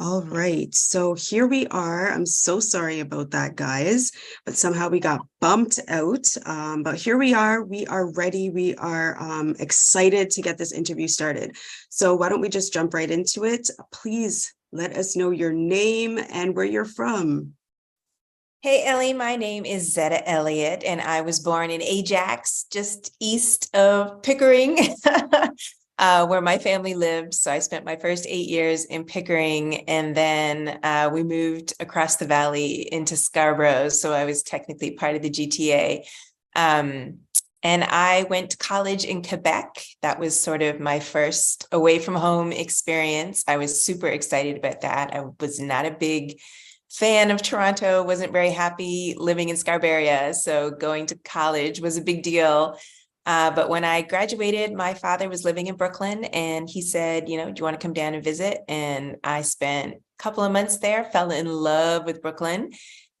All right, so here we are. I'm so sorry about that, guys, but somehow we got bumped out. But here we are. We are ready. We are excited to get this interview started. So why don't we just jump right into it? Please let us know your name and where you're from. Hey Ellie, my name is Zetta Elliott, and I was born in Ajax, just east of Pickering, where my family lived. So I spent my first 8 years in Pickering, and then we moved across the valley into Scarborough. So I was technically part of the GTA. Um, and I went to college in Quebec. That was sort of my first away from home experience. I was super excited about that. I was not a big fan of Toronto, wasn't very happy living in Scarborough. So going to college was a big deal. But when I graduated, my father was living in Brooklyn and he said, do you want to come down and visit? And I spent a couple of months there, fell in love with Brooklyn.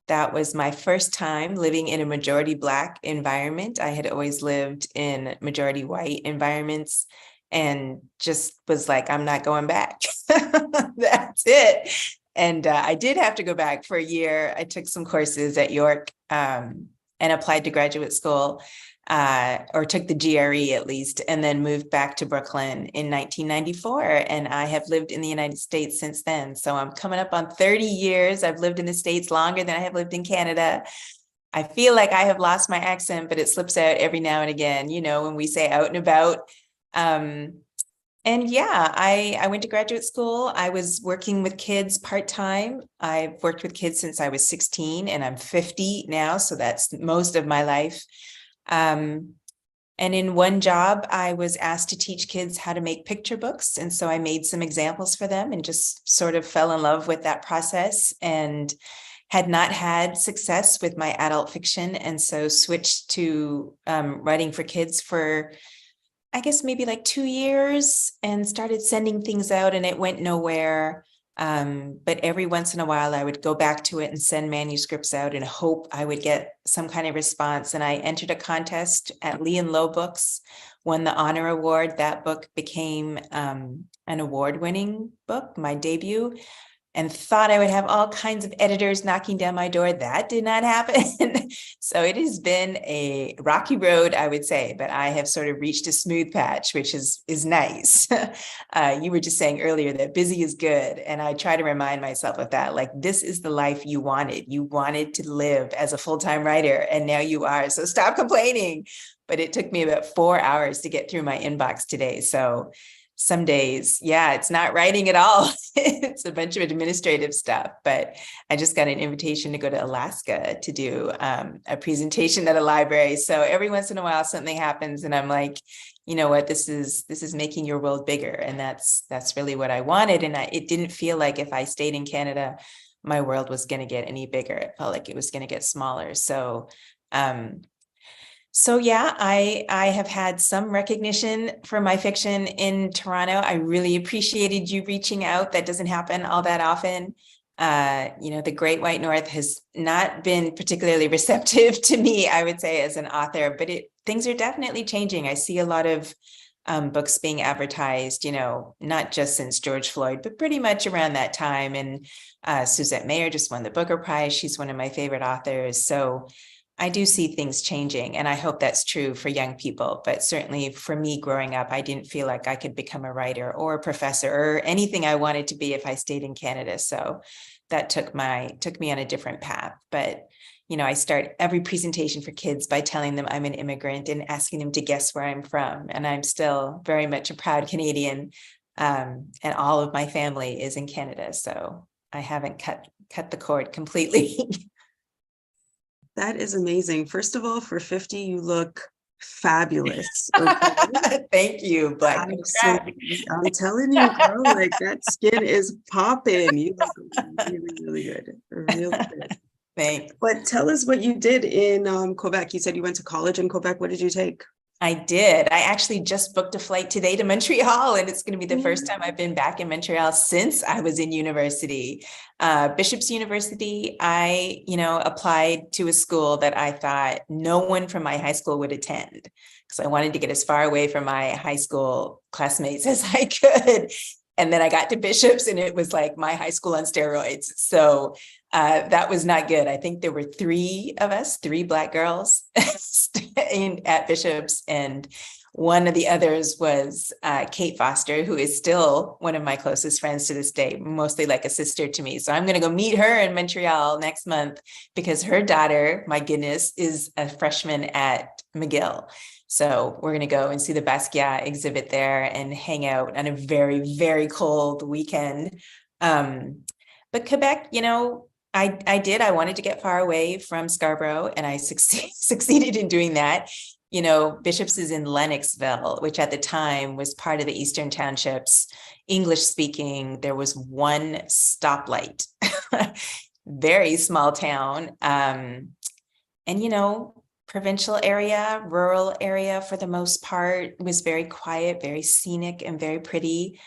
That was my first time living in a majority Black environment. I had always lived in majority white environments and just was like, I'm not going back. That's it. And I did have to go back for a year. I took some courses at York and applied to graduate school, or took the GRE at least, and then moved back to Brooklyn in 1994. And I have lived in the United States since then. So I'm coming up on 30 years. I've lived in the States longer than I have lived in Canada. I feel like I have lost my accent, but it slips out every now and again, when we say out and about. And yeah, I went to graduate school. I was working with kids part-time. I've worked with kids since I was 16 and I'm 50 now. So that's most of my life. And in one job, I was asked to teach kids how to make picture books. And so I made some examples for them and just sort of fell in love with that process and had not had success with my adult fiction. And so switched to writing for kids for I guess maybe like 2 years and started sending things out and it went nowhere. But every once in a while I would go back to it and send manuscripts out and hope I would get some kind of response. And I entered a contest at Lee and Low Books, won the honor award. That book became an award-winning book, my debut, and thought I would have all kinds of editors knocking down my door. That did not happen. So it has been a rocky road, I would say, but I have sort of reached a smooth patch, which is nice. You were just saying earlier that busy is good. And I try to remind myself of that. Like, this is the life you wanted. You wanted to live as a full-time writer, and now you are. So stop complaining. But it took me about 4 hours to get through my inbox today. So some days, yeah, it's not writing at all. It's a bunch of administrative stuff, but I just got an invitation to go to Alaska to do a presentation at a library. So every once in a while, something happens and I'm like, you know what, this is making your world bigger. And that's really what I wanted. And it didn't feel like if I stayed in Canada, my world was going to get any bigger. It felt like it was going to get smaller. So yeah, I have had some recognition for my fiction in Toronto. I really appreciated you reaching out. That doesn't happen all that often. The Great White North has not been particularly receptive to me, I would say, as an author, but things are definitely changing. I see a lot of books being advertised, not just since George Floyd, but pretty much around that time. And Suzette Mayer just won the Booker Prize. She's one of my favorite authors. So I do see things changing, and I hope that's true for young people. But certainly for me growing up, I didn't feel like I could become a writer or a professor or anything I wanted to be if I stayed in Canada. So that took me on a different path. But, I start every presentation for kids by telling them I'm an immigrant and asking them to guess where I'm from. And I'm still very much a proud Canadian. And all of my family is in Canada. So I haven't cut the cord completely. That is amazing. First of all, for 50, you look fabulous. Okay? Thank you, but Absolutely. I'm telling you, girl, like that skin is popping. You look really, really good. Really good. Thanks. But tell us what you did in Quebec. You said you went to college in Quebec. What did you take? I did. I actually just booked a flight today to Montreal, and it's going to be the first time I've been back in Montreal since I was in university. Bishop's University, I, applied to a school that I thought no one from my high school would attend because I wanted to get as far away from my high school classmates as I could. And then I got to bishops and it was like my high school on steroids. So that was not good. I think there were three of us, three Black girls at bishops. And one of the others was Kate Foster, who is still one of my closest friends to this day, mostly like a sister to me. So I'm going to go meet her in Montreal next month because her daughter, my goodness, is a freshman at McGill. So we're going to go and see the Basquiat exhibit there and hang out on a very, very cold weekend. But Quebec, I wanted to get far away from Scarborough, and I succeeded in doing that. Bishops is in Lennoxville, which at the time was part of the Eastern Townships, English speaking. There was one stoplight, very small town. And, provincial area, rural area for the most part, was very quiet, very scenic, and very pretty.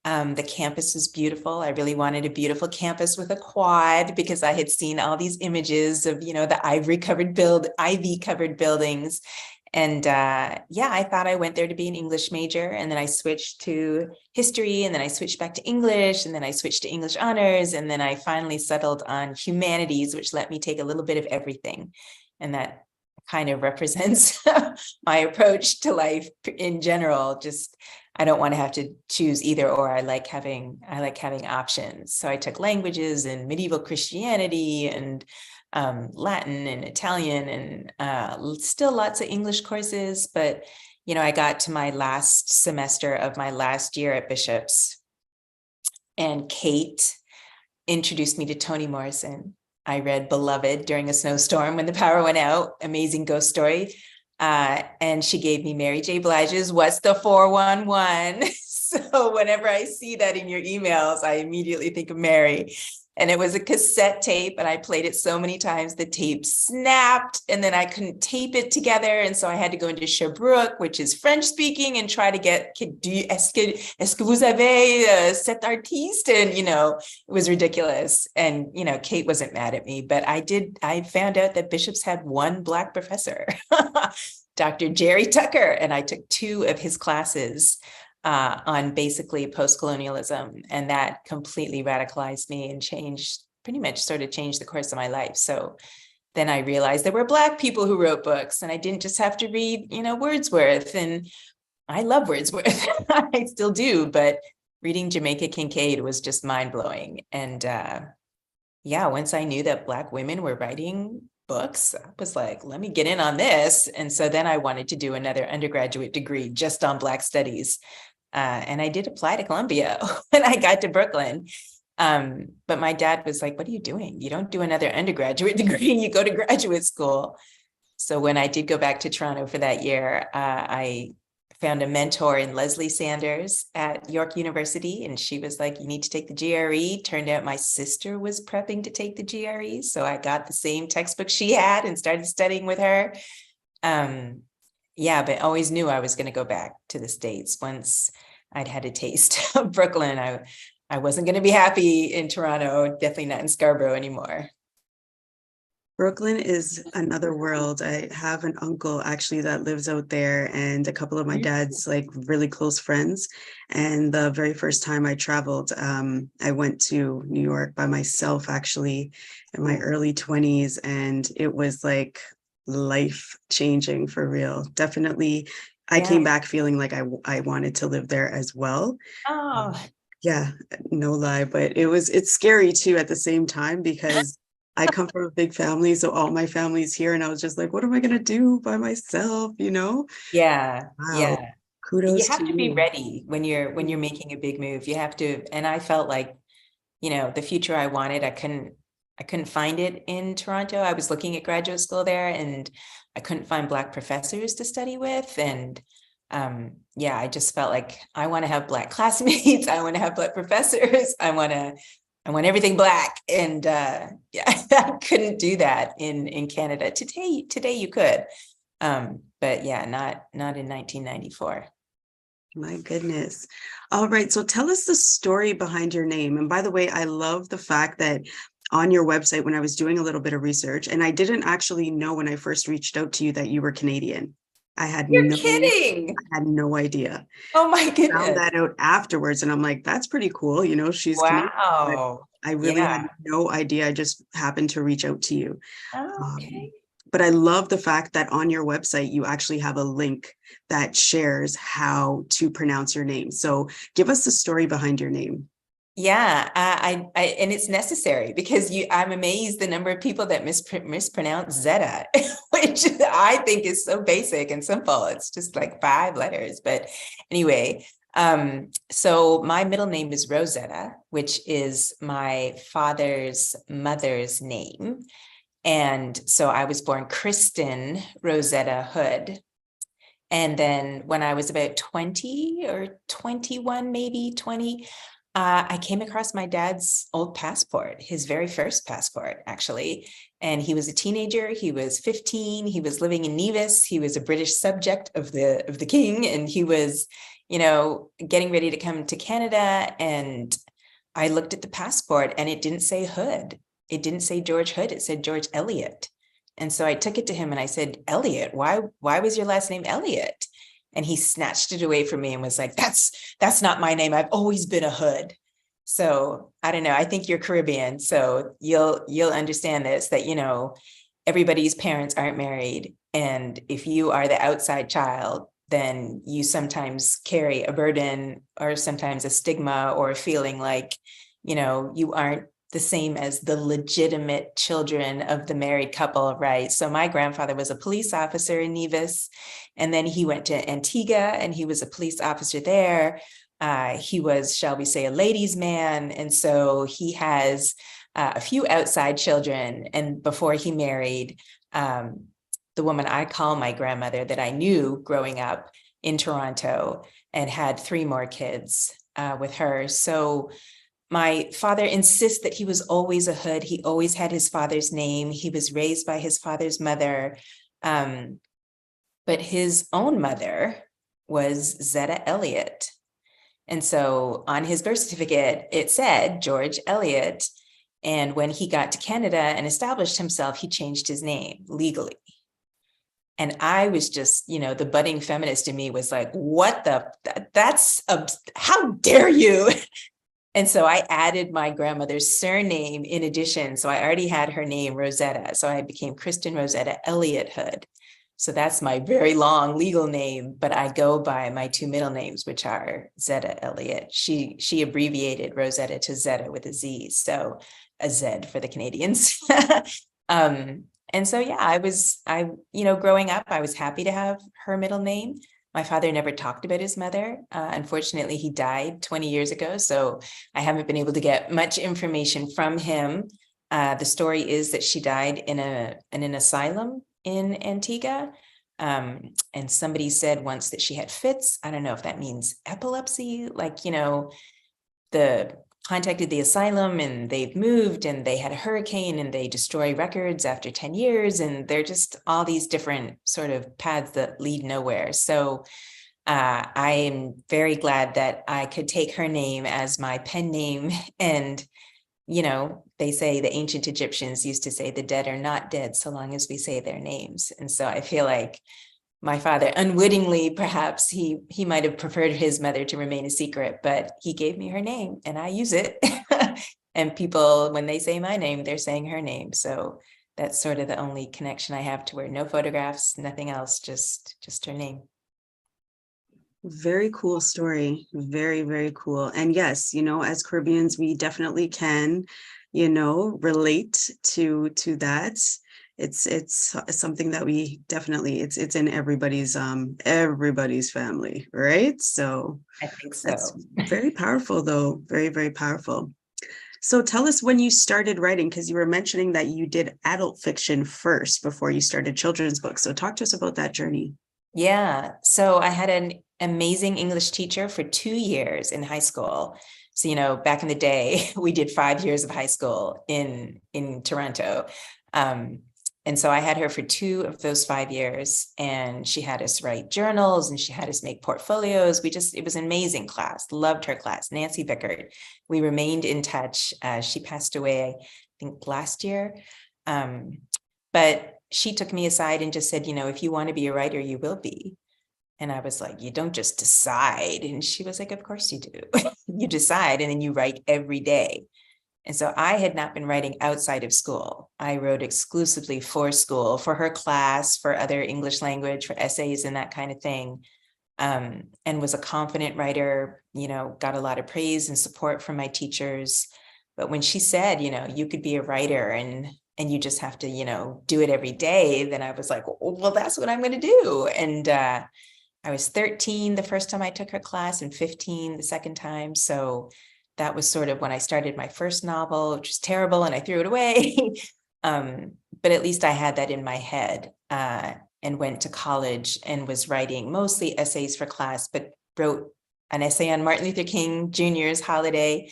The campus was beautiful. I really wanted a beautiful campus with a quad because I had seen all these images of, the ivy covered buildings. And I thought I went there to be an English major, and then I switched to history, and then I switched back to English, and then I switched to English honors, and then I finally settled on humanities, which let me take a little bit of everything. And that kind of represents my approach to life in general. Just, I don't want to have to choose either or. I like having options. So I took languages and medieval Christianity and Latin and Italian and still lots of English courses. But, I got to my last semester of my last year at Bishops, and Kate introduced me to Toni Morrison. I read Beloved during a snowstorm when the power went out, amazing ghost story. And she gave me Mary J. Blige's What's the 411? So whenever I see that in your emails, I immediately think of Mary. And it was a cassette tape, and I played it so many times, the tape snapped, and then I couldn't tape it together. And so I had to go into Sherbrooke, which is French speaking, and try to get, est-ce que vous avez cet artiste? And, it was ridiculous. And, Kate wasn't mad at me, but I found out that Bishops had one Black professor, Dr. Jerry Tucker, and I took 2 of his classes on basically post-colonialism, and that completely radicalized me and pretty much changed the course of my life. So then I realized there were Black people who wrote books, and I didn't just have to read, Wordsworth, and I love Wordsworth. I still do, but reading Jamaica Kincaid was just mind-blowing. And once I knew that Black women were writing books, I was like, let me get in on this. And so then I wanted to do another undergraduate degree just on Black studies. And I did apply to Columbia when I got to Brooklyn. But my dad was like, what are you doing? You don't do another undergraduate degree, you go to graduate school. So when I did go back to Toronto for that year, I found a mentor in Leslie Sanders at York University. And she was like, you need to take the GRE. Turned out my sister was prepping to take the GRE. So I got the same textbook she had and started studying with her. But always knew I was going to go back to the States once I'd had a taste of Brooklyn. I wasn't going to be happy in Toronto, definitely not in Scarborough anymore. Brooklyn is another world. I have an uncle actually that lives out there, and a couple of my dad's really close friends. And the very first time I traveled, I went to New York by myself actually in my early 20s, and it was like life changing for real. Definitely. I came back feeling like I wanted to live there as well. Oh, yeah, no lie, but it's scary too at the same time because I come from a big family, so all my family's here, and I was just like, what am I gonna do by myself, Yeah, Wow. yeah. Kudos You have to be you. ready when you're making a big move. You have to, and I felt like, the future I wanted, I couldn't find it in Toronto. I was looking at graduate school there, and I couldn't find Black professors to study with. And I just felt like I want to have Black classmates. I want to have Black professors. I want everything Black. And I couldn't do that in Canada. Today you could. But not in 1994. My goodness. All right. So tell us the story behind your name. And by the way, I love the fact that on your website, when I was doing a little bit of research, and I didn't actually know when I first reached out to you that you were Canadian. I You're kidding. had no idea. Oh my Found goodness. that out afterwards, and I'm like, that's pretty cool. You know, she's Canadian, but Wow. I really had Yeah. no idea. I just happened to reach out to you. Oh, Um, okay. but I love the fact that on your website, you actually have a link that shares how to pronounce your name. So give us the story behind your name. Yeah, and it's necessary because I'm amazed the number of people that mispronounce Zeta, which I think is so basic and simple. It's just like 5 letters. But anyway, so my middle name is Rosetta, which is my father's mother's name. And so I was born Kristen Rosetta Hood. And then when I was about 20 or 21, maybe 20, I came across my dad's old passport, his very first passport, actually. And he was a teenager. He was 15. He was living in Nevis. He was a British subject of the king, and he was, getting ready to come to Canada. And I looked at the passport, and it didn't say Hood. It didn't say George Hood. It said George Elliott. And so I took it to him and I said, Elliott, why was your last name Elliott? And he snatched it away from me and was like, that's not my name. I've always been a Hood. So I don't know. I think you're Caribbean, so you'll understand this, that, everybody's parents aren't married. And if you are the outside child, then you sometimes carry a burden or sometimes a stigma or a feeling like, you aren't the same as the legitimate children of the married couple, right? So my grandfather was a police officer in Nevis, and then he went to Antigua and he was a police officer there. He was, shall we say, a ladies' man. And so he has a few outside children. And before he married the woman I call my grandmother that I knew growing up in Toronto, and had 3 more kids with her. So my father insists that he was always a Hood. He always had his father's name. He was raised by his father's mother. But his own mother was Zetta Elliott. And so on his birth certificate, it said George Elliott. And when he got to Canada and established himself, he changed his name legally. And I was just, the budding feminist in me was like, what how dare you? And so I added my grandmother's surname in addition. So I already had her name, Rosetta. So I became Kristen Rosetta Elliott Hood. So that's my very long legal name, but I go by my 2 middle names, which are Zetta Elliott. She abbreviated Rosetta to Zetta with a Z, so a Z for the Canadians. And so, yeah, growing up, I was happy to have her middle name. My father never talked about his mother. Unfortunately, he died 20 years ago, so I haven't been able to get much information from him. The story is that she died in an asylum in Antigua. And somebody said once that she had fits. I don't know if that means epilepsy, the contacted the asylum and they've moved and they had a hurricane and they destroy records after 10 years. And they're just all these different sort of paths that lead nowhere. So I am very glad that I could take her name as my pen name. And, they say the ancient Egyptians used to say the dead are not dead so long as we say their names. And so I feel like my father, unwittingly, perhaps he might have preferred his mother to remain a secret, but he gave me her name and I use it. And people, when they say my name, they're saying her name. So that's sort of the only connection I have to her. No photographs, nothing else, just her name. Very cool story. Very, very cool. And yes, as Caribbeans, we definitely can, relate to that. It's something that we definitely, it's in everybody's family, right? So I think that's so. very powerful though. Very, very powerful. So tell us when you started writing, because you were mentioning that you did adult fiction first before you started children's books. So talk to us about that journey. Yeah. So I had an amazing English teacher for 2 years in high school. So, back in the day, we did 5 years of high school in Toronto. And so I had her for 2 of those 5 years, and she had us write journals and she had us make portfolios. It was an amazing class. Loved her class. Nancy Bickert. We remained in touch. She passed away, I think, last year. But she took me aside and just said, if you want to be a writer, you will be. And I was like, you don't just decide. And she was like, of course you do. You decide and then you write every day. And so I had not been writing outside of school. I wrote exclusively for school, for her class, for other English language, for essays and that kind of thing. And was a confident writer, got a lot of praise and support from my teachers. But when she said, you could be a writer and you just have to, do it every day, then I was like, well, that's what I'm going to do. And I was 13 the first time I took her class and 15 the second time. So that was sort of when I started my first novel, which was terrible, and I threw it away. But at least I had that in my head, and went to college and was writing mostly essays for class, but wrote an essay on Martin Luther King Jr.'s holiday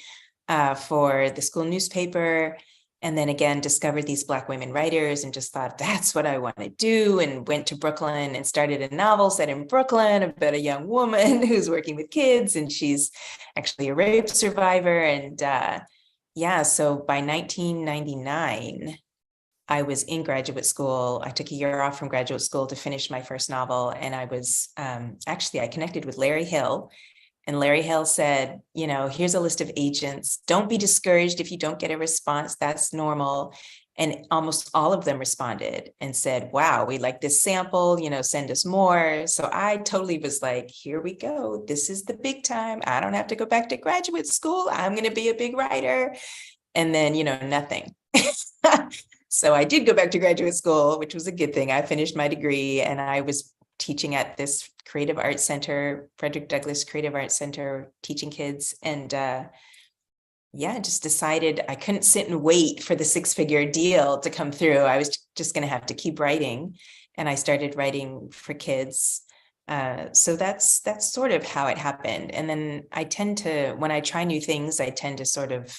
for the school newspaper. And then again, discovered these Black women writers and just thought, that's what I want to do. And went to Brooklyn and started a novel set in Brooklyn about a young woman who's working with kids. And she's actually a rape survivor. And so by 1999, I was in graduate school. I took a year off from graduate school to finish my first novel. And I was I connected with Larry Hill. And Larry Hill said, here's a list of agents. Don't be discouraged if you don't get a response. That's normal. And almost all of them responded and said, wow, we like this sample, send us more. So I totally was like, here we go. This is the big time. I don't have to go back to graduate school. I'm going to be a big writer. And then, nothing. So I did go back to graduate school, which was a good thing. I finished my degree and I was teaching at this creative arts center, Frederick Douglass Creative Arts Center, teaching kids. And just decided I couldn't sit and wait for the 6-figure deal to come through. I was just going to have to keep writing. And I started writing for kids. So that's sort of how it happened. And then I tend to, when I try new things, I tend to sort of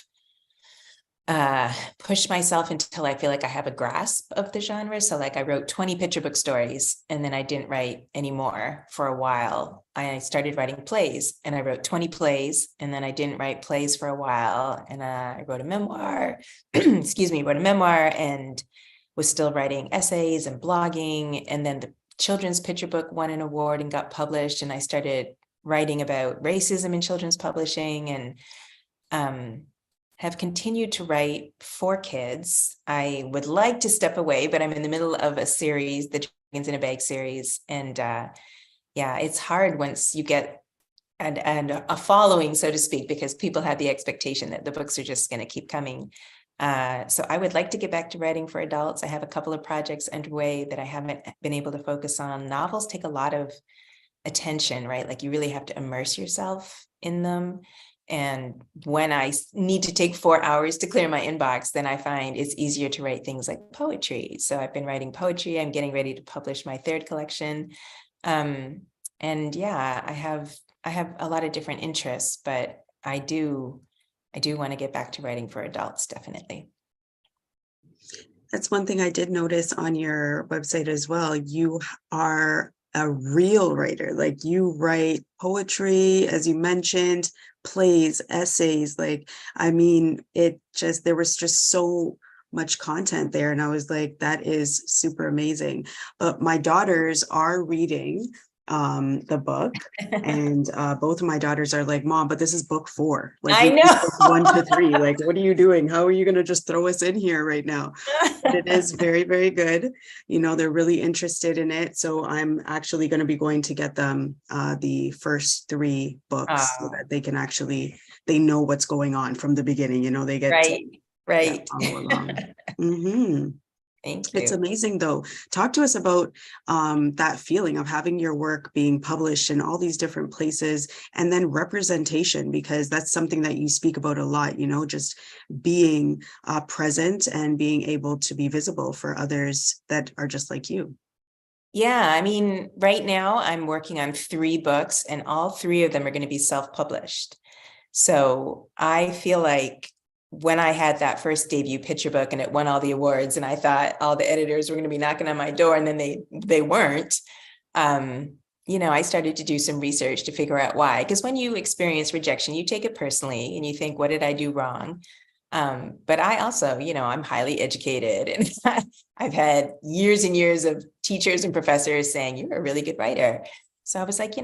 push myself until I feel like I have a grasp of the genre. So like I wrote 20 picture book stories and then I didn't write anymore for a while. I started writing plays and I wrote 20 plays and then I didn't write plays for a while. And I wrote a memoir, wrote a memoir and was still writing essays and blogging. And then the children's picture book won an award and got published. And I started writing about racism in children's publishing and have continued to write for kids. I would like to step away, but I'm in the middle of a series, the Dragons in a Bag series. And it's hard once you get and a following, so to speak, because people have the expectation that the books are just going to keep coming. So I would like to get back to writing for adults. I have a couple of projects underway that I haven't been able to focus on. Novels take a lot of attention, right? Like you really have to immerse yourself in them. And when I need to take 4 hours to clear my inbox, then I find it's easier to write things like poetry. So I've been writing poetry. I'm getting ready to publish my 3rd collection. I have a lot of different interests, but I do want to get back to writing for adults, definitely. That's one thing I did notice on your website as well. You are a real writer. Like you write poetry, as you mentioned, plays, essays. There was just so much content there. And I was like, that is super amazing. But my daughters are reading the book and both of my daughters are like, Mom, but this is book 4. Like I know. book 1 to 3. Like, what are you doing? How are you going to just throw us in here right now? But it is very, very good. They're really interested in it. So I'm actually going to be going to get them the first 3 books so that they can they know what's going on from the beginning. They get right. follow along. Mm-hmm. Thank you. It's amazing though. Talk to us about that feeling of having your work being published in all these different places and then representation, because that's something that you speak about a lot, just being present and being able to be visible for others that are just like you. Yeah, I mean, right now I'm working on 3 books and all 3 of them are going to be self-published. So I feel like when I had that first debut picture book and it won all the awards and I thought all the editors were going to be knocking on my door and then they weren't, I started to do some research to figure out why. Because when you experience rejection, you take it personally and you think, what did I do wrong? But I also, I'm highly educated, and I've had years and years of teachers and professors saying, you're a really good writer. So I was like,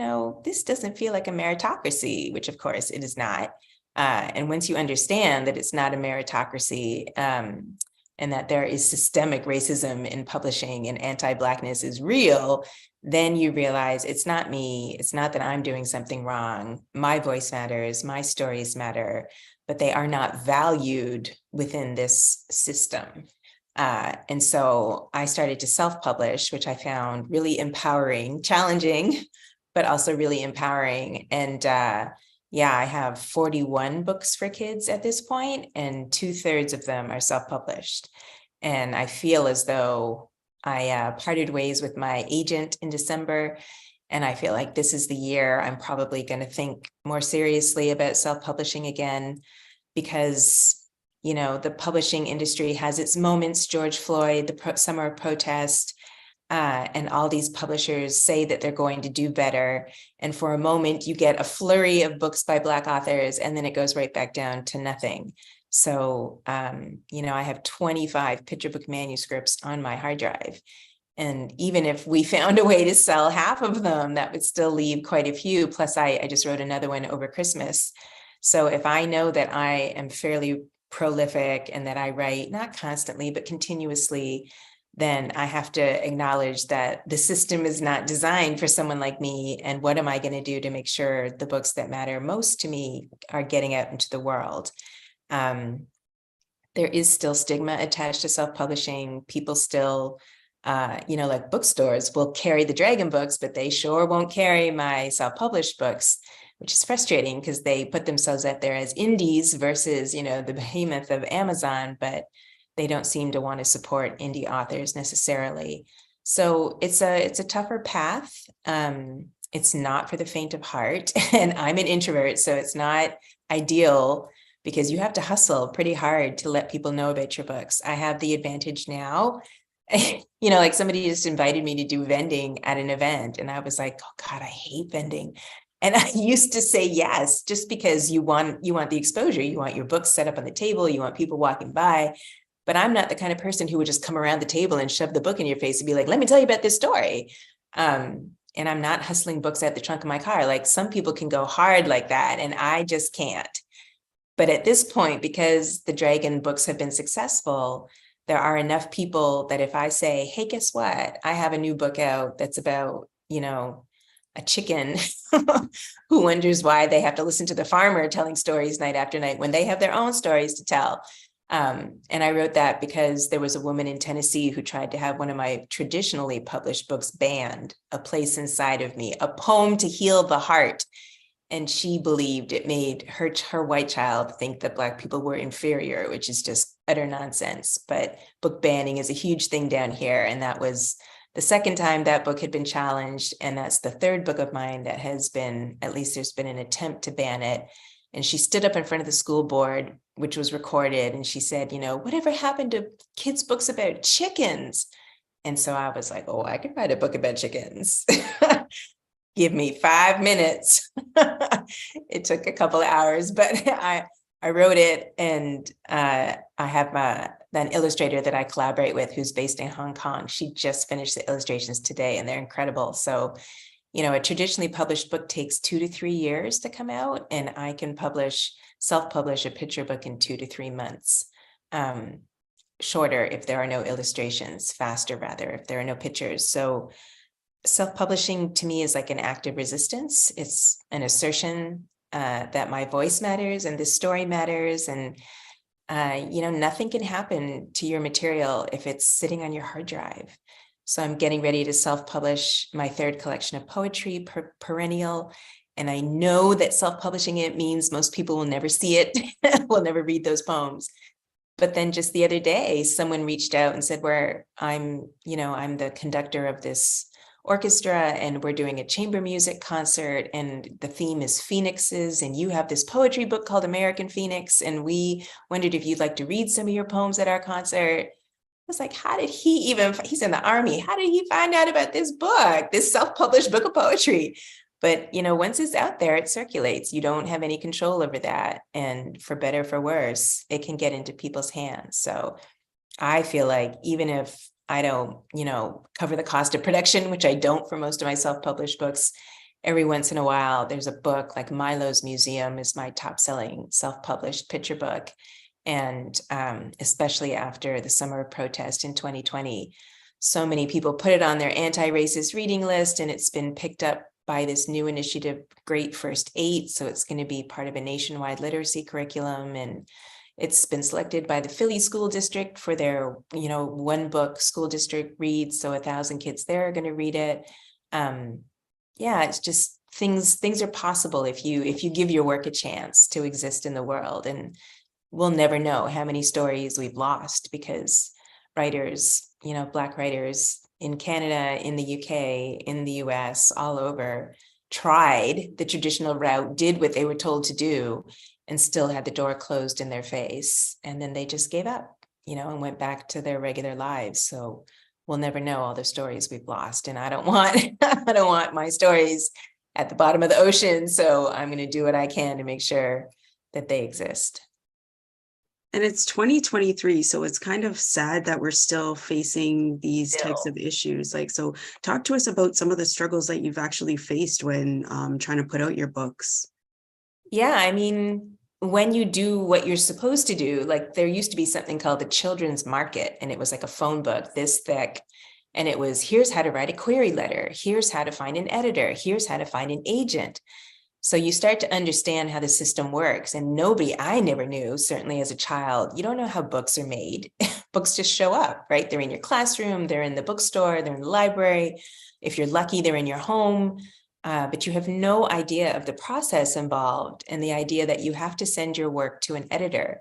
this doesn't feel like a meritocracy, which of course it is not. And once you understand that it's not a meritocracy, and that there is systemic racism in publishing and anti-Blackness is real, then you realize it's not me. It's not that I'm doing something wrong. My voice matters. My stories matter, but they are not valued within this system. And so I started to self-publish, which I found really empowering, challenging, but also really empowering. And yeah, I have 41 books for kids at this point, and 2/3 of them are self-published. And I feel as though I parted ways with my agent in December, and I feel like this is the year I'm probably going to think more seriously about self-publishing again, because, the publishing industry has its moments. George Floyd, the summer of protest, and all these publishers say that they're going to do better. And for a moment, you get a flurry of books by Black authors, and then it goes right back down to nothing. So, I have 25 picture book manuscripts on my hard drive. And even if we found a way to sell half of them, that would still leave quite a few. Plus, I just wrote another one over Christmas. So if I know that I am fairly prolific and that I write not constantly, but continuously, then I have to acknowledge that the system is not designed for someone like me. And what am I going to do to make sure the books that matter most to me are getting out into the world? There is still stigma attached to self-publishing. People still, like bookstores will carry the Dragon books, but they sure won't carry my self-published books, which is frustrating because they put themselves out there as indies versus, the behemoth of Amazon, but they don't seem to want to support indie authors necessarily. So it's a tougher path. It's not for the faint of heart. And I'm an introvert, so it's not ideal because you have to hustle pretty hard to let people know about your books. I have the advantage now. Like somebody just invited me to do vending at an event, and I was like, oh God, I hate vending. And I used to say yes, just because you want the exposure. You want your books set up on the table. You want people walking by. But I'm not the kind of person who would just come around the table and shove the book in your face and be like, let me tell you about this story. And I'm not hustling books out the trunk of my car. Like some people can go hard like that, and I just can't. But at this point, because the Dragon books have been successful, there are enough people that if I say, hey, guess what? I have a new book out that's about, a chicken who wonders why they have to listen to the farmer telling stories night after night when they have their own stories to tell. And I wrote that because there was a woman in Tennessee who tried to have one of my traditionally published books banned, A Place Inside of Me, a poem to heal the heart. And she believed it made her white child think that Black people were inferior, which is just utter nonsense. But book banning is a huge thing down here. And that was the second time that book had been challenged. And that's the third book of mine that has been, at least there's been an attempt to ban it. And she stood up in front of the school board, which was recorded. And she said, whatever happened to kids' books about chickens? And so I was like, oh, I could write a book about chickens. Give me 5 minutes. It took a couple of hours, but I wrote it, and I have an illustrator that I collaborate with who's based in Hong Kong. She just finished the illustrations today, and they're incredible. So, a traditionally published book takes 2 to 3 years to come out, and I can self-publish a picture book in 2 to 3 months. Shorter if there are no illustrations, faster rather if there are no pictures. So self-publishing to me is like an act of resistance. It's an assertion that my voice matters and this story matters. And, nothing can happen to your material if it's sitting on your hard drive. So I'm getting ready to self-publish my third collection of poetry, Perennial. And I know that self-publishing it means most people will never see it, will never read those poems. But then just the other day, someone reached out and said, I'm the conductor of this orchestra, and we're doing a chamber music concert, and the theme is phoenixes, and you have this poetry book called American Phoenix, and we wondered if you'd like to read some of your poems at our concert. I was like, how did he's in the Army, how did he find out about this book, this self-published book of poetry? But, once it's out there, it circulates. You don't have any control over that. And for better or for worse, it can get into people's hands. So I feel like even if I don't, cover the cost of production, which I don't for most of my self-published books, every once in a while, there's a book like Milo's Museum is my top-selling self-published picture book. And especially after the summer of protest in 2020, so many people put it on their anti-racist reading list, and it's been picked up by this new initiative, Great First Eight. So it's going to be part of a nationwide literacy curriculum. And it's been selected by the Philly School District for their, one book school district reads. So 1,000 kids there are going to read it. Yeah, it's just things are possible if you give your work a chance to exist in the world. And we'll never know how many stories we've lost because writers, Black writers in Canada, in the UK, in the US, all over, tried the traditional route, did what they were told to do, and still had the door closed in their face. And then they just gave up, and went back to their regular lives. So we'll never know all the stories we've lost. And I don't want my stories at the bottom of the ocean. So I'm going to do what I can to make sure that they exist. And it's 2023, so it's kind of sad that we're still facing these types of issues. So talk to us about some of the struggles that you've actually faced when trying to put out your books. Yeah, I mean, when you do what you're supposed to do, like there used to be something called the children's market, and it was like a phone book this thick. And it was, here's how to write a query letter. Here's how to find an editor. Here's how to find an agent. So you start to understand how the system works. And I never knew, certainly as a child, you don't know how books are made. Books just show up, right? They're in your classroom, they're in the bookstore, they're in the library. If you're lucky, they're in your home. But you have no idea of the process involved and the idea that you have to send your work to an editor.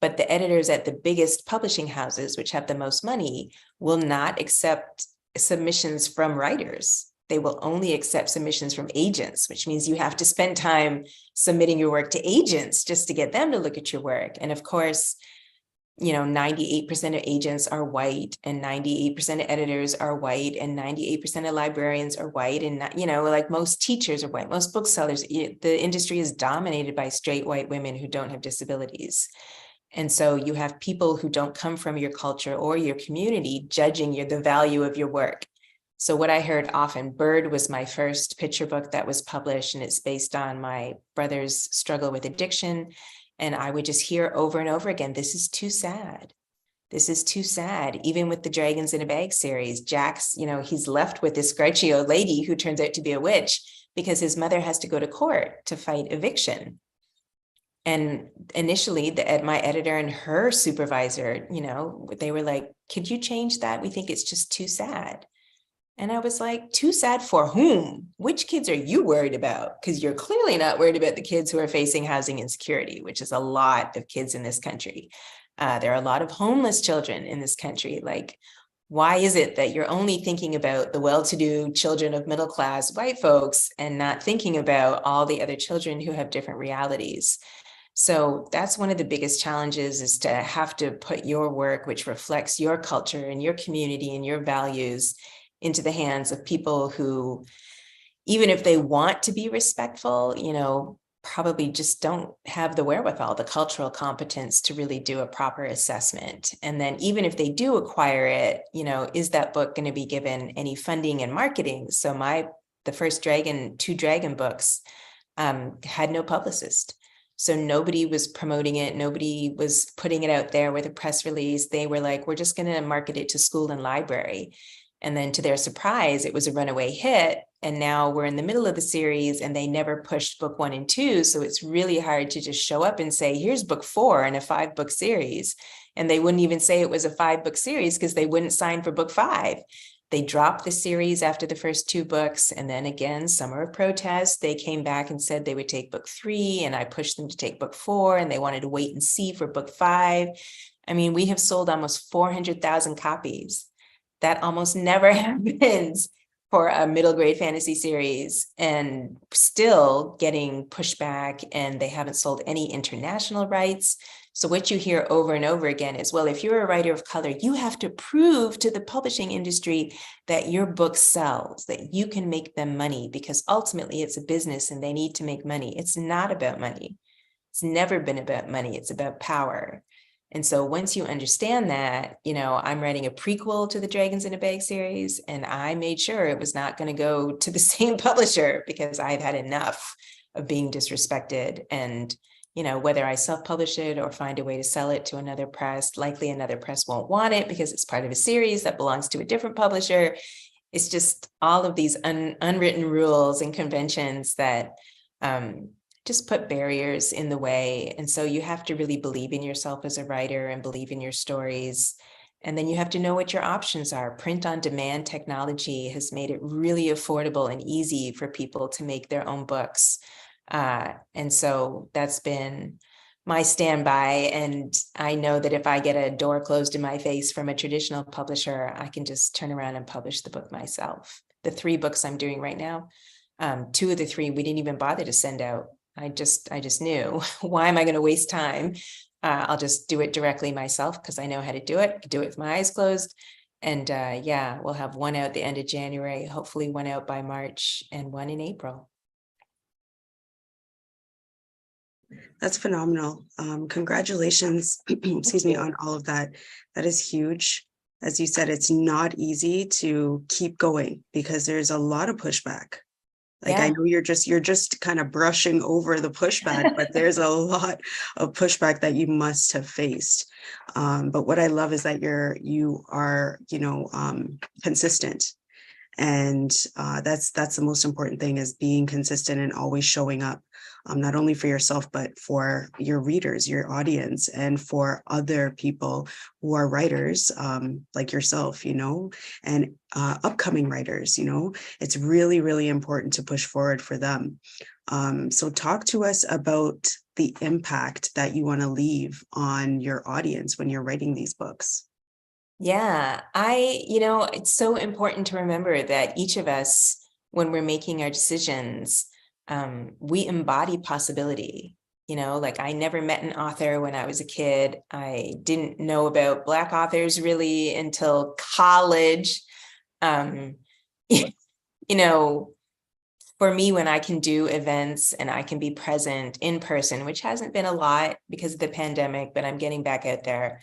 But the editors at the biggest publishing houses, which have the most money, will not accept submissions from writers. They will only accept submissions from agents, which means you have to spend time submitting your work to agents just to get them to look at your work. And of course, 98% of agents are white, and 98% of editors are white, and 98% of librarians are white. And, like most teachers are white, most booksellers, the industry is dominated by straight white women who don't have disabilities. And so you have people who don't come from your culture or your community judging the value of your work. So what I heard often, Bird was my first picture book that was published, and it's based on my brother's struggle with addiction. And I would just hear over and over again, this is too sad. This is too sad. Even with the Dragons in a Bag series, Jack's, he's left with this grouchy old lady who turns out to be a witch because his mother has to go to court to fight eviction. And initially, my editor and her supervisor, they were like, could you change that? We think it's just too sad. And I was like, too sad for whom? Which kids are you worried about? Because you're clearly not worried about the kids who are facing housing insecurity, which is a lot of kids in this country. There are a lot of homeless children in this country. Like, why is it that you're only thinking about the well-to-do children of middle-class white folks and not thinking about all the other children who have different realities? So that's one of the biggest challenges, is to have to put your work, which reflects your culture and your community and your values, into the hands of people who, even if they want to be respectful, probably just don't have the wherewithal, the cultural competence to really do a proper assessment. And then even if they do acquire it, is that book going to be given any funding and marketing? So the first two Dragon books had no publicist. So nobody was promoting it. Nobody was putting it out there with a press release. They were like, we're just going to market it to school and library. And then to their surprise, it was a runaway hit. And now we're in the middle of the series and they never pushed book 1 and 2. So it's really hard to just show up and say, here's book 4 in a 5-book series. And they wouldn't even say it was a 5-book series because they wouldn't sign for book 5. They dropped the series after the first 2 books. And then again, summer of protest, they came back and said they would take book 3. And I pushed them to take book 4, and they wanted to wait and see for book 5. I mean, we have sold almost 400,000 copies. That almost never happens for a middle grade fantasy series, and still getting pushback. And they haven't sold any international rights So what you hear over and over again is, well, if you're a writer of color, you have to prove to the publishing industry that your book sells, that you can make them money, because ultimately it's a business and they need to make money. It's not about money. It's never been about money. It's about power. And so once you understand that, I'm writing a prequel to the Dragons in a Bag series, and I made sure it was not going to go to the same publisher because I've had enough of being disrespected. And, whether I self-publish it or find a way to sell it to another press, likely another press won't want it because it's part of a series that belongs to a different publisher. It's just all of these unwritten rules and conventions that just put barriers in the way. And so you have to really believe in yourself as a writer and believe in your stories. And then you have to know what your options are. Print on demand technology has made it really affordable and easy for people to make their own books. And so that's been my standby. And I know that if I get a door closed in my face from a traditional publisher, I can just turn around and publish the book myself. The 3 books I'm doing right now, 2 of the 3, we didn't even bother to send out. I just knew, why am I going to waste time? I'll just do it directly myself because I know how to do it. I can do it with my eyes closed. And we'll have 1 out the end of January, hopefully 1 out by March and 1 in April. That's phenomenal. Congratulations, excuse me, on all of that. That is huge. As you said, it's not easy to keep going because there's a lot of pushback. Like, I know you're just kind of brushing over the pushback, but there's a lot of pushback that you must have faced. But what I love is that you are, consistent. And that's the most important thing, is being consistent and always showing up, not only for yourself, but for your readers, your audience, and for other people who are writers like yourself, and upcoming writers. It's really, really important to push forward for them. So talk to us about the impact that you want to leave on your audience when you're writing these books. Yeah, it's so important to remember that each of us, when we're making our decisions, we embody possibility. Like, I never met an author when I was a kid. I didn't know about Black authors really until college. For me, when I can do events and I can be present in person, which hasn't been a lot because of the pandemic, but I'm getting back out there.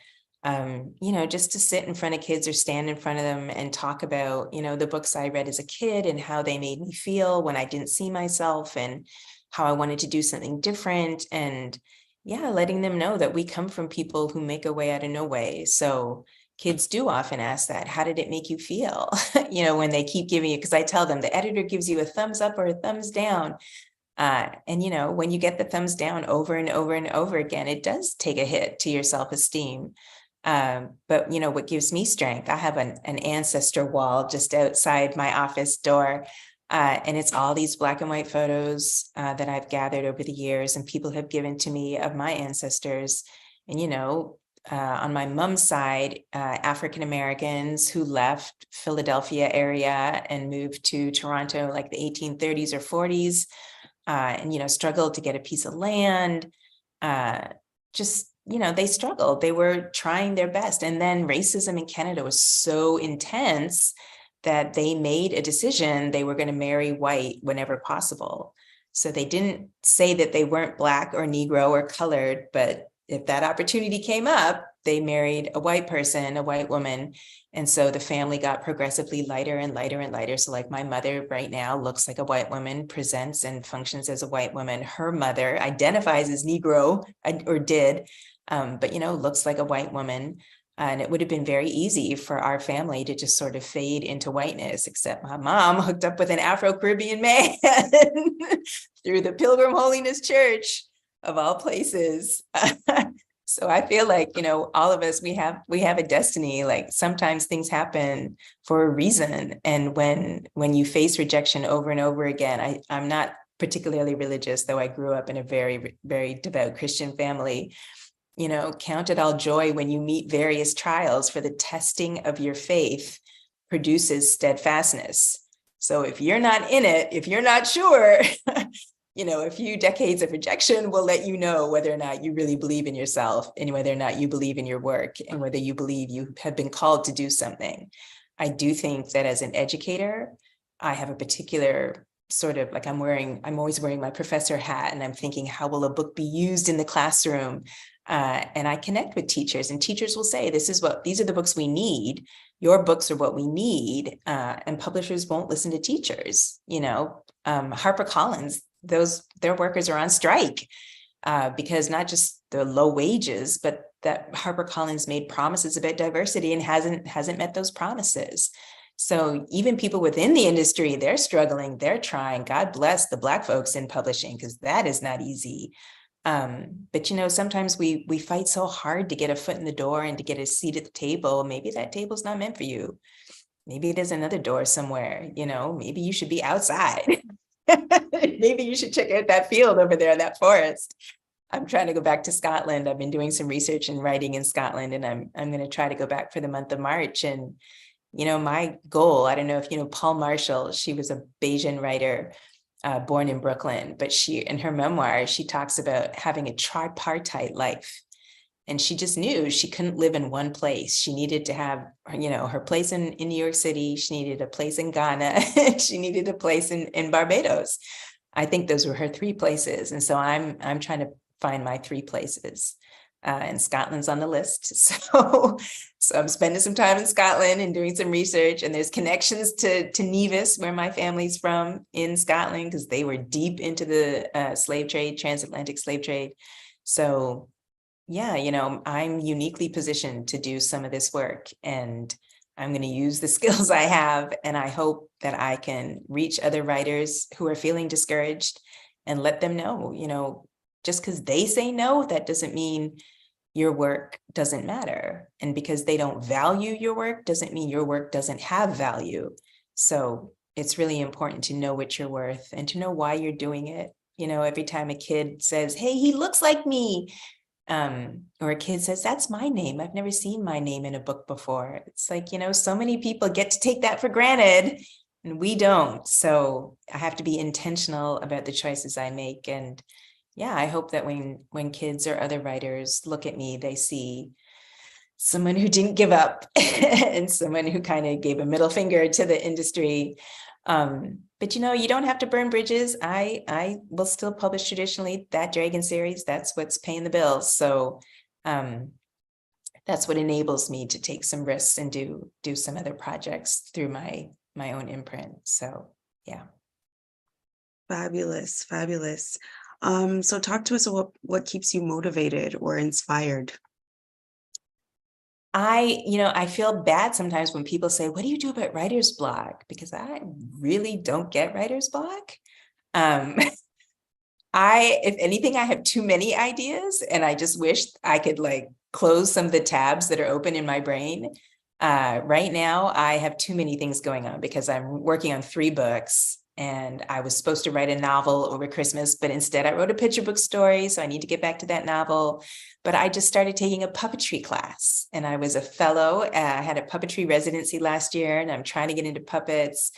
Just to sit in front of kids or stand in front of them and talk about, the books I read as a kid and how they made me feel when I didn't see myself and how I wanted to do something different. And letting them know that we come from people who make a way out of no way. So kids do often ask that, how did it make you feel? When they keep giving you, because I tell them the editor gives you a thumbs up or a thumbs down. And when you get the thumbs down over and over and over again, it does take a hit to your self-esteem. But what gives me strength, I have an ancestor wall just outside my office door. And it's all these Black and white photos that I've gathered over the years and people have given to me of my ancestors. And, on my mom's side, African Americans who left Philadelphia area and moved to Toronto like the 1830s or 40s, and, struggled to get a piece of land. They struggled. They were trying their best. And then racism in Canada was so intense that they made a decision they were going to marry white whenever possible. So they didn't say that they weren't Black or Negro or colored, but if that opportunity came up, they married a white person, a white woman. And so the family got progressively lighter and lighter and lighter. So like my mother right now looks like a white woman, presents and functions as a white woman. Her mother identifies as Negro, or did, but, looks like a white woman. And it would have been very easy for our family to just sort of fade into whiteness, except my mom hooked up with an Afro-Caribbean man through the Pilgrim Holiness Church of all places. So I feel like, all of us, we have a destiny. Like, sometimes things happen for a reason. And when you face rejection over and over again, I'm not particularly religious, though I grew up in a very, very devout Christian family. Count it all joy when you meet various trials, for the testing of your faith produces steadfastness. So if you're not in it, if you're not sure, a few decades of rejection will let you know whether or not you really believe in yourself and whether or not you believe in your work and whether you believe you have been called to do something. I do think that as an educator, I have a particular sort of like I'm always wearing my professor hat, and I'm thinking, how will a book be used in the classroom? And I connect with teachers, and teachers will say, these are the books we need. Your books are what we need. And publishers won't listen to teachers. HarperCollins, their workers are on strike because not just the low wages, but that HarperCollins made promises about diversity and hasn't met those promises. So even people within the industry, they're struggling, they're trying. God bless the Black folks in publishing, because that is not easy. But sometimes we fight so hard to get a foot in the door and to get a seat at the table. Maybe that table's not meant for you. Maybe there's another door somewhere. Maybe you should be outside. Maybe you should check out that field over there, that forest. I'm trying to go back to Scotland. I've been doing some research and writing in Scotland, and I'm going to try to go back for the month of March. And my goal, I don't know if Paul Marshall, she was a Bayesian writer born in Brooklyn, but in her memoir, she talks about having a tripartite life. And she just knew she couldn't live in one place. She needed to have, her place in New York City. She needed a place in Ghana. She needed a place in Barbados. I think those were her 3 places. And so I'm trying to find my 3 places. And Scotland's on the list. So I'm spending some time in Scotland and doing some research, and there's connections to Nevis, where my family's from, in Scotland, because they were deep into the slave trade, transatlantic slave trade. So yeah, I'm uniquely positioned to do some of this work, and I'm going to use the skills I have. And I hope that I can reach other writers who are feeling discouraged and let them know, just because they say no, that doesn't mean your work doesn't matter. And because they don't value your work doesn't mean your work doesn't have value. So it's really important to know what you're worth and to know why you're doing it. Every time a kid says, hey, he looks like me, or a kid says, that's my name, I've never seen my name in a book before. It's like, so many people get to take that for granted, and we don't. So I have to be intentional about the choices I make. And yeah, I hope that when kids or other writers look at me, they see someone who didn't give up and someone who kind of gave a middle finger to the industry. But you don't have to burn bridges. I will still publish traditionally. That Dragon series, that's what's paying the bills. So that's what enables me to take some risks and do some other projects through my own imprint. So yeah. Fabulous, fabulous. So talk to us about what keeps you motivated or inspired. I feel bad sometimes when people say, what do you do about writer's block? Because I really don't get writer's block. If anything, I have too many ideas, and I just wish I could close some of the tabs that are open in my brain. Right now, I have too many things going on because I'm working on 3 books. And I was supposed to write a novel over Christmas, but instead I wrote a picture book story. So I need to get back to that novel. But I just started taking a puppetry class, and I was a fellow. I had a puppetry residency last year, and I'm trying to get into puppets.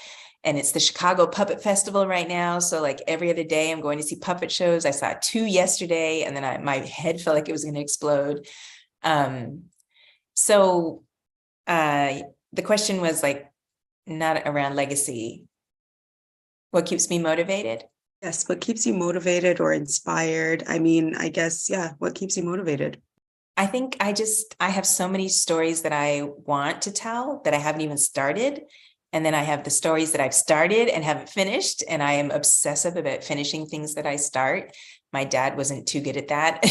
And it's the Chicago Puppet Festival right now. So every other day I'm going to see puppet shows. I saw 2 yesterday, and then my head felt like it was going to explode. So the question was not around legacy. What keeps me motivated? Yes, what keeps you motivated or inspired? I mean, I guess, yeah, what keeps you motivated? I think I have so many stories that I want to tell that I haven't even started. And then I have the stories that I've started and haven't finished. And I am obsessive about finishing things that I start. My dad wasn't too good at that.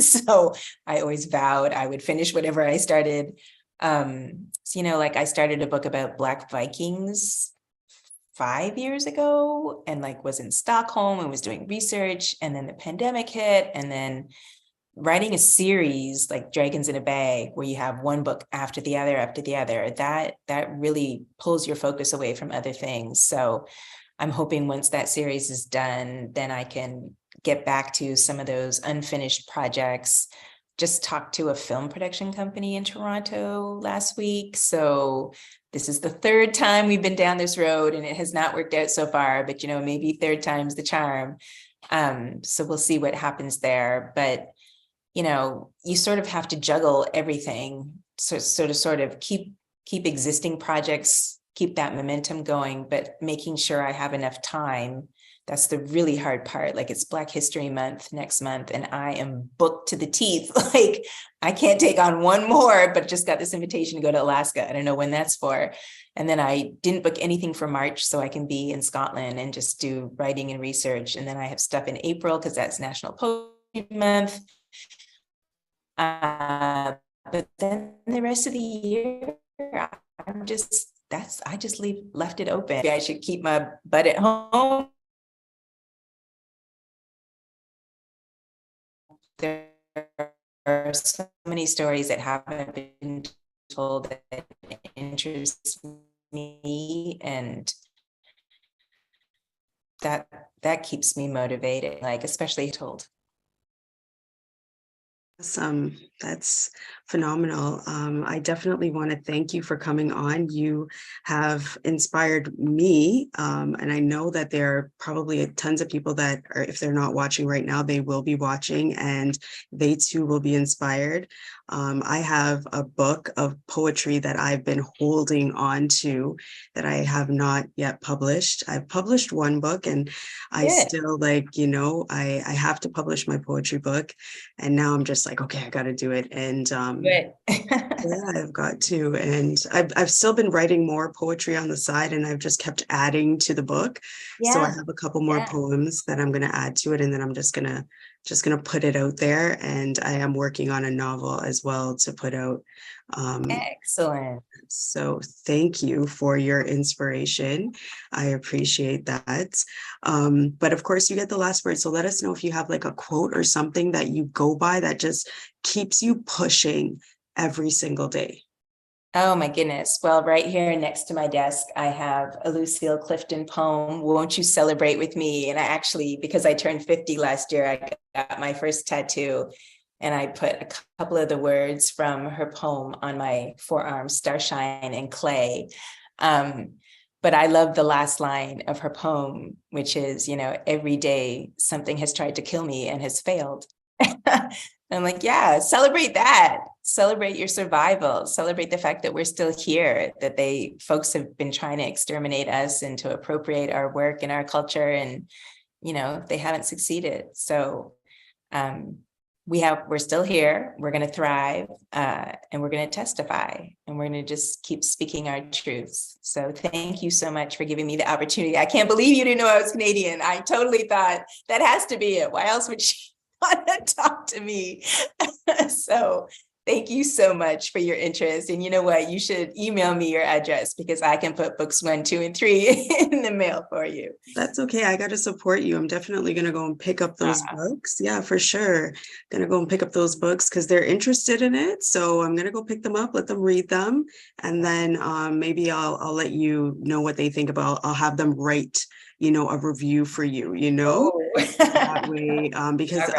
So I always vowed I would finish whatever I started. I started a book about Black Vikings 5 years ago, and was in Stockholm and was doing research, and then the pandemic hit, and then writing a series like Dragons in a Bag, where you have one book after the other, that really pulls your focus away from other things. So I'm hoping once that series is done, then I can get back to some of those unfinished projects. Just talked to a film production company in Toronto last week. So this is the 3rd time we've been down this road, and it has not worked out so far, but maybe 3rd time's the charm. So we'll see what happens there. But, you know, you sort of have to juggle everything. So to sort of keep existing projects, keep that momentum going, but making sure I have enough time. That's the really hard part. Like, it's Black History Month next month, and I am booked to the teeth. Like, I can't take on one more, but just got this invitation to go to Alaska. I don't know when that's for. And then I didn't book anything for March, so I can be in Scotland and just do writing and research. And then I have stuff in April because that's National Poetry Month. But then the rest of the year, I'm just, I just left it open. Maybe I should keep my butt at home. There are so many stories that haven't been told that interest me, and that keeps me motivated, like, especially told. Awesome. That's phenomenal. I definitely want to thank you for coming on. You have inspired me, and I know that there are probably tons of people that are, if they're not watching right now, they will be watching, and they too will be inspired. I have a book of poetry that I've been holding on to that I have not yet published. I've published one book, and I still, like, you know, I have to publish my poetry book. And now I'm just like, okay, I got to do it. And yeah, I've got to. And I've still been writing more poetry on the side, and I've just kept adding to the book. So I have a couple more poems that I'm going to add to it, and then I'm just gonna put it out there. And I am working on a novel as well to put out. Excellent. So thank you for your inspiration. I appreciate that. But of course, you get the last word. So let us know if you have like a quote or something that you go by that just keeps you pushing every single day. Oh my goodness. Well, right here next to my desk, I have a Lucille Clifton poem, Won't You Celebrate With Me? And I actually, because I turned 50 last year, I got my first tattoo, and I put a couple of the words from her poem on my forearm, Starshine and Clay. But I love the last line of her poem, which is, you know, every day something has tried to kill me and has failed. I'm like, yeah, celebrate that. Celebrate your survival. Celebrate the fact that we're still here, that folks have been trying to exterminate us and to appropriate our work and our culture, and, you know, they haven't succeeded. So we're still here. We're going to thrive, and we're going to testify, and we're going to just keep speaking our truths. So thank you so much for giving me the opportunity. I can't believe you didn't know I was Canadian. I totally thought that has to be it. Why else would she want to talk to me? So thank you so much for your interest. And you know what? You should email me your address, because I can put books 1, 2, and 3 in the mail for you. That's okay. I got to support you. I'm definitely going to go and pick up those books. Yeah, for sure. Going to go and pick up those books because they're interested in it. So I'm going to go pick them up, let them read them. And then maybe I'll let you know what they think about. I'll have them write, you know, a review for you, you know, that way, because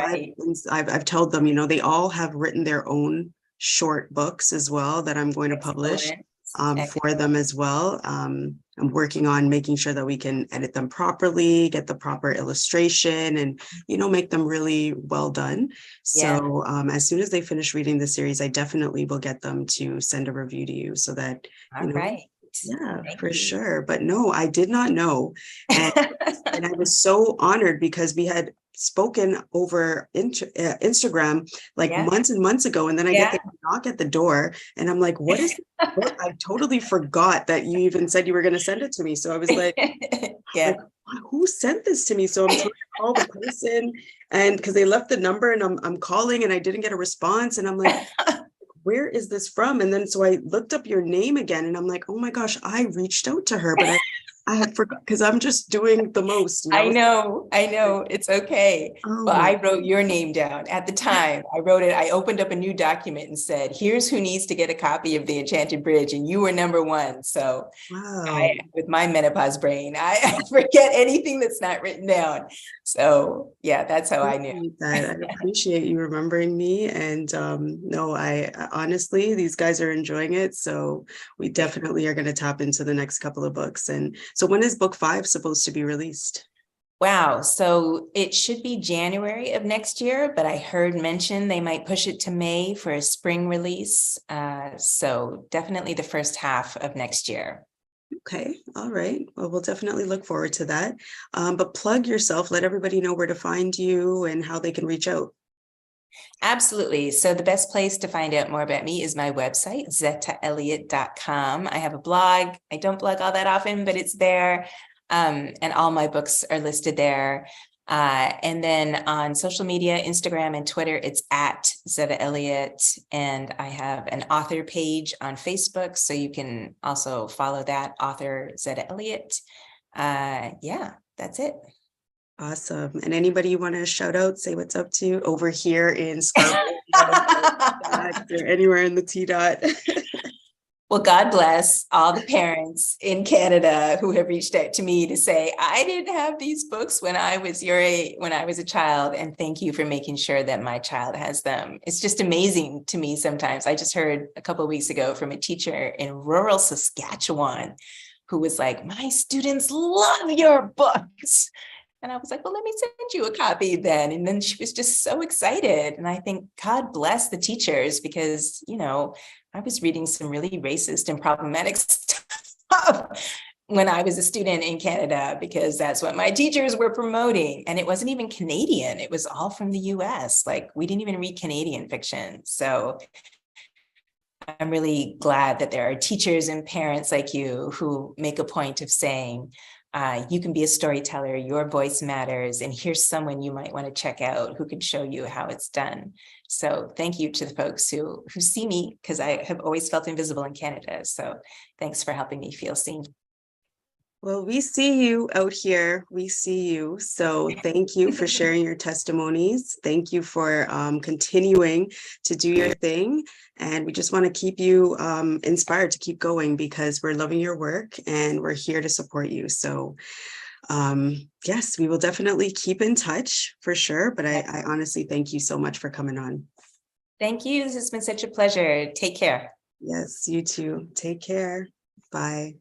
I've told them, you know, they all have written their own short books as well that I'm going to publish for them as well. I'm working on making sure that we can edit them properly, get the proper illustration, and, you know, make them really well done. So as soon as they finish reading the series, I definitely will get them to send a review to you so that, you know, yeah, for sure. But no, I did not know. And, and I was so honored because we had spoken over Instagram like months and months ago. And then I get the knock at the door and I'm like, what is this book? I totally forgot that you even said you were going to send it to me. So I was like, like, who sent this to me? So I'm trying to call the person, and because they left the number, and I'm calling and I didn't get a response. And I'm like, where is this from? And then so I looked up your name again, and I'm like, oh my gosh, I reached out to her, but I had forgot, because I'm just doing the most. You know? I know, it's okay. But I wrote your name down at the time. I wrote it. I opened up a new document and said, here's who needs to get a copy of The Enchanted Bridge, and you were number 1. So with my menopause brain, I forget anything that's not written down. So yeah, that's how I knew. I appreciate you remembering me. And no, I honestly, these guys are enjoying it. So we definitely are going to tap into the next couple of books. And so when is book 5 supposed to be released? Wow. So it should be January of next year, but I heard mention they might push it to May for a spring release. So definitely the first half of next year. Okay, all right. Well, we'll definitely look forward to that. But plug yourself, let everybody know where to find you and how they can reach out. Absolutely. So the best place to find out more about me is my website, zettaelliott.com. I have a blog. I don't blog all that often, but it's there. And all my books are listed there. And then on social media, Instagram and Twitter, it's at Zetta Elliott. And I have an author page on Facebook, so you can also follow that, Author Zetta Elliott. Yeah, that's it. Awesome. And anybody you want to shout out, say what's up to over here in Scarborough, or anywhere in the T dot. Well, God bless all the parents in Canada who have reached out to me to say, I didn't have these books when I was your age, when I was a child, and thank you for making sure that my child has them. It's just amazing to me sometimes. I just heard a couple of weeks ago from a teacher in rural Saskatchewan who was like, my students love your books. And I was like, well, let me send you a copy then. And then she was just so excited. And I think God bless the teachers, because, you know, I was reading some really racist and problematic stuff when I was a student in Canada, because that's what my teachers were promoting. And it wasn't even Canadian. It was all from the US. Like, we didn't even read Canadian fiction. So I'm really glad that there are teachers and parents like you who make a point of saying, you can be a storyteller, your voice matters, and here's someone you might want to check out who can show you how it's done. So thank you to the folks who see me, because I have always felt invisible in Canada. So thanks for helping me feel seen. Well, we see you out here. We see you. So thank you for sharing your testimonies. Thank you for continuing to do your thing. And we just want to keep you inspired to keep going, because we're loving your work and we're here to support you. So yes, we will definitely keep in touch for sure. But I honestly thank you so much for coming on. Thank you. This has been such a pleasure. Take care. Yes, you too. Take care. Bye.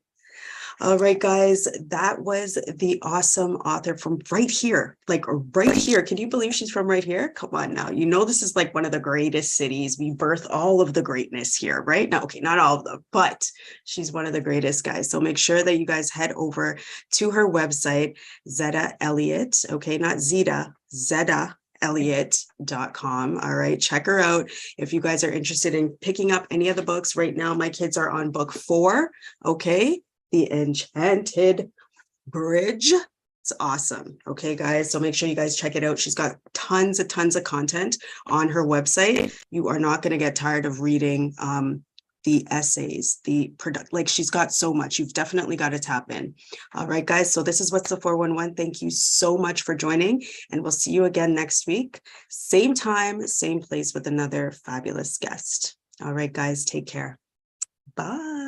All right, guys, that was the awesome author from right here, like right here. Can you believe she's from right here? Come on now. You know, this is like one of the greatest cities. We birth all of the greatness here, right? Now, okay, not all of them, but she's one of the greatest, guys. So make sure that you guys head over to her website, Zetta Elliott, okay, not Zeta, Zetta Elliott.com. All right, check her out if you guys are interested in picking up any of the books. Right now, my kids are on book 4, okay? The Enchanted Bridge. It's awesome. Okay, guys. So make sure you guys check it out. She's got tons of content on her website. You are not going to get tired of reading the essays, the product. Like, she's got so much. You've definitely got to tap in. All right, guys. So this is What's the 411. Thank you so much for joining, and we'll see you again next week. Same time, same place with another fabulous guest. All right, guys. Take care. Bye.